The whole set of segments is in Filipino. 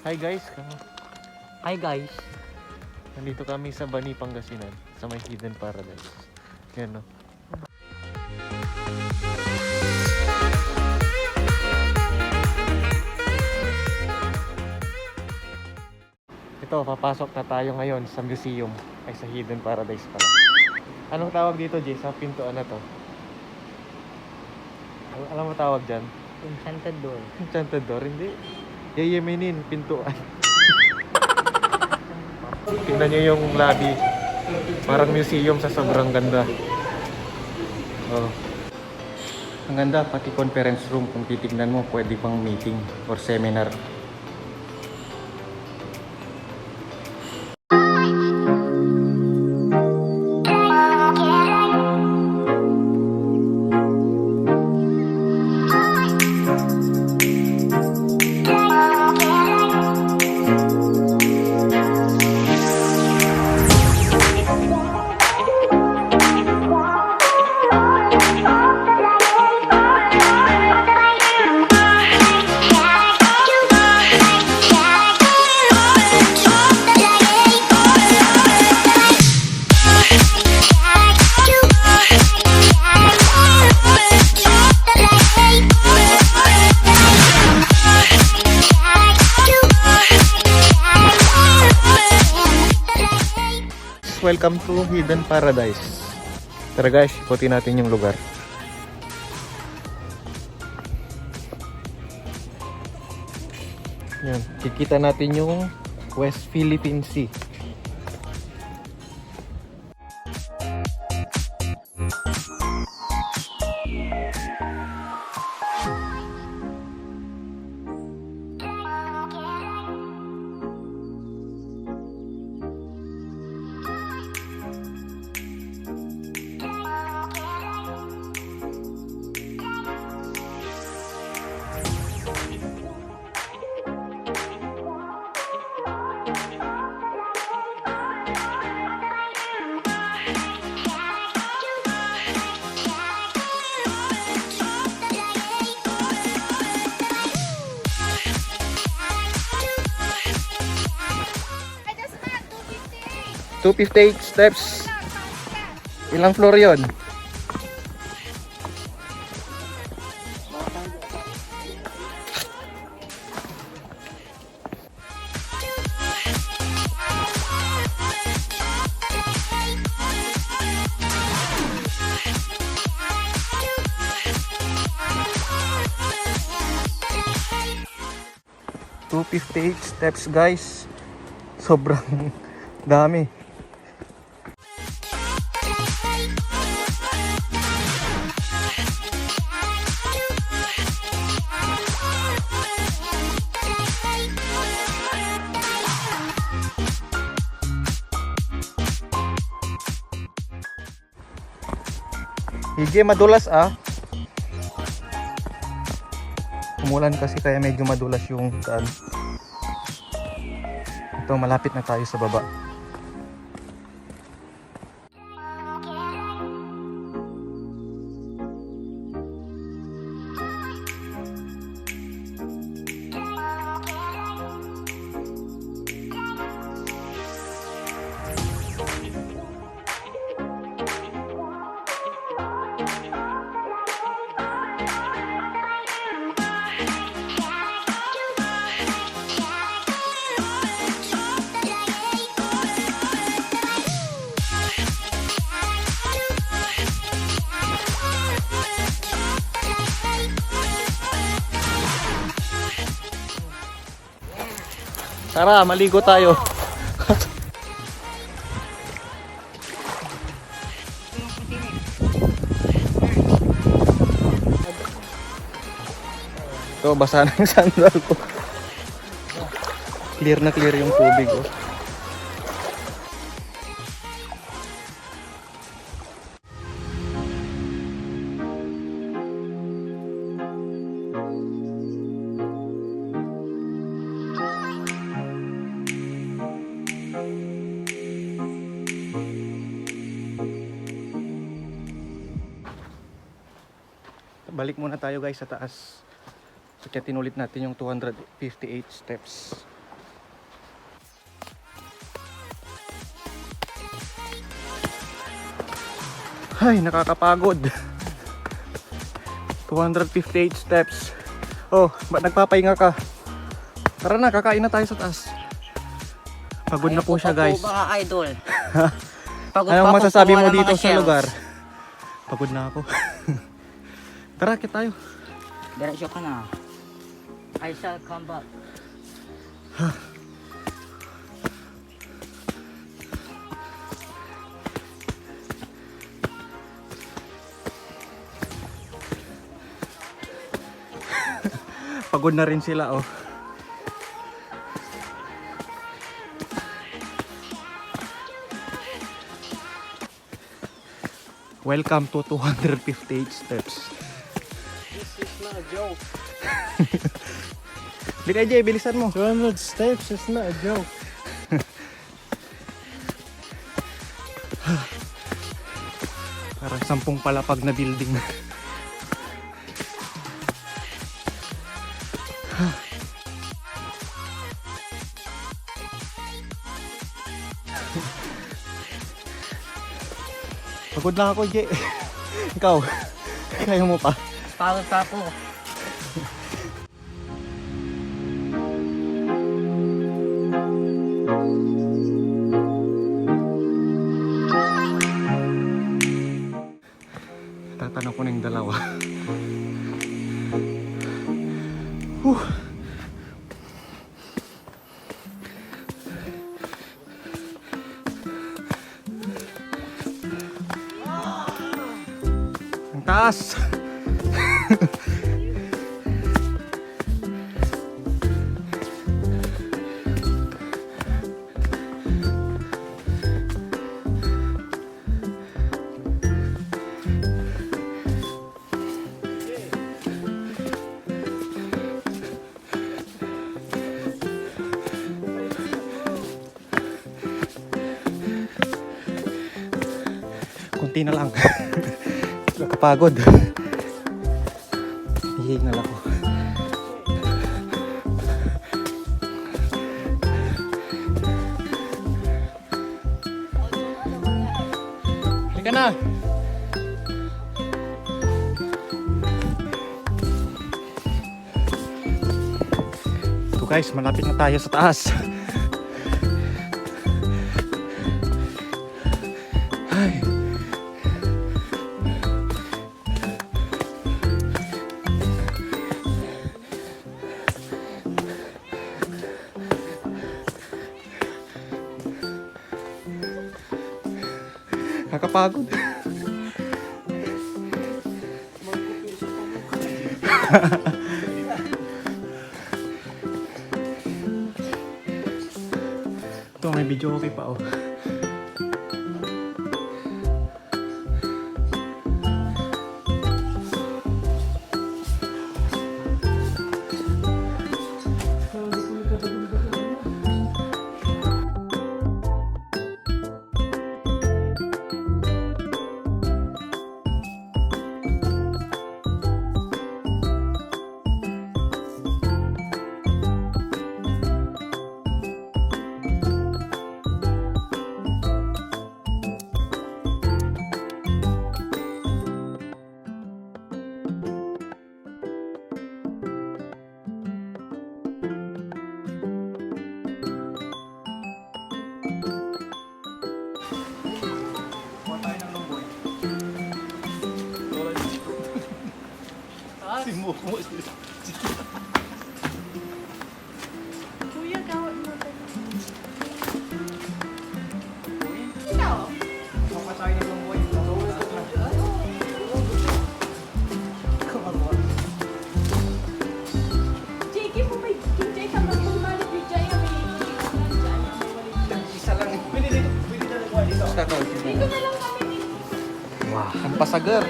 Hi guys, Hi guys. nandito kami sa Bani, Pangasinan, sa may Hidden Paradise. Yan no. Ito, papasok na tayo ngayon sa museum, ay sa Hidden Paradise pala. Anong tawag dito, Jay, sa pintuan na to? Alam mo tawag dyan? Enchanted Door. Enchanted Door, hindi. Yayeminin, pintuan. Tingnan nyo yung lobby. Parang museum sa sobrang ganda. Oh. Ang ganda, pati conference room kung titignan mo, pwede pang meeting or seminar. Welcome to Hidden Paradise. Tara guys, ikutin natin yung lugar. Yan, kikita natin yung West Philippine Sea. Two 58 steps. Ilang floor yon? Two 58 steps guys. Sobrang dami. Hige, madulas ah. Umulan kasi kaya medyo madulas yung daan. Ito, malapit na tayo sa baba. Tara, maligo tayo. Ito, basa na yung sandal ko. Clear na clear yung tubig. Oh. Balik muna tayo guys sa taas. Kaya tinulit natin yung 258 steps. Ay, nakakapagod. 258 steps. Oh, ba't nagpapahinga ka? Tara na, kakain na tayo sa taas. Pagod na po siya, guys. Mga idol. Pagod Anong pa ako masasabi mo kumuha ng dito mga sa shells. lugar? Pagod na ako. Tara, kit tayo. Diretso ka na. I shall come back. Pagod na rin sila, oh. Welcome to 258 steps. This is not a joke. Hindi kayo, Jay, bilisan mo. 200 steps, it's not a joke. Parang 10 palapag na building. Pagod na ako, Jay. Ikaw, kaya mo pa. Pagod pa ako. Tatanong ko na yung dalawa. Whew. Ang taas. Kunti na lang. Nakapagod. Hihingal ako. Halika na. Ito guys, malapit na tayo sa taas. Ay. Nakakapagod. Ito, may video okay pa, oh. Kuya, gawin mo ito. Jake, mo may Jake ka mag-umali video yung Dito na lang kami. Wah, ang pasagar.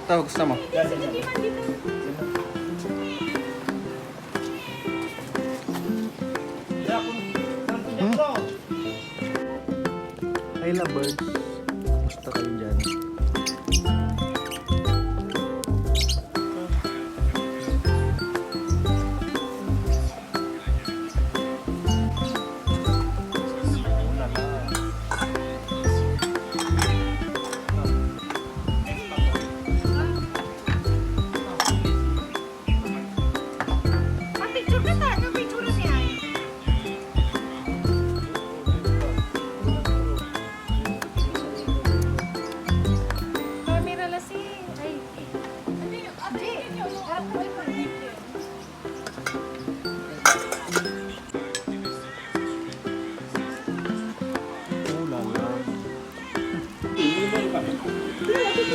Ito, gusto mo? Sige, dito. I love birds. Gusto kayo dyan.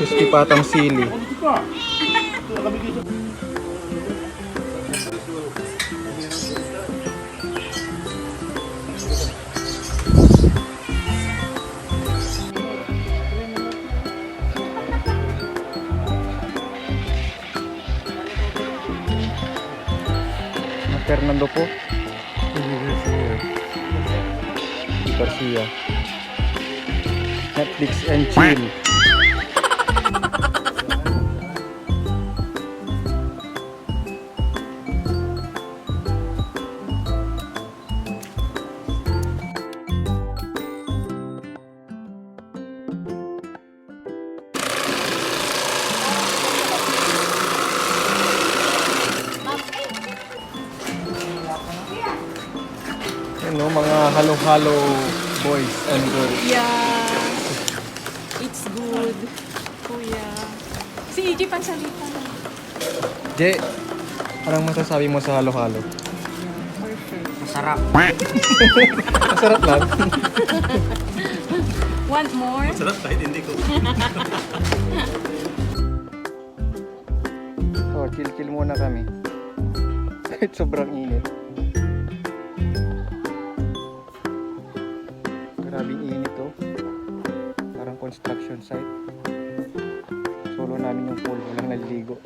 Crispy patang sili. Fernando po. Garcia. Netflix and chill. Ano, mga halo-halo boys and girls. Yeah. It's good. Kuya. Si EJ pansalita na. Je, anong masasabi mo sa halo-halo? Masarap. Masarap lang. Want more? So, chill-chill muna kami. Kahit sobrang init. Grabing init oh. Parang construction site. Solo namin yung pool, walang naliligo.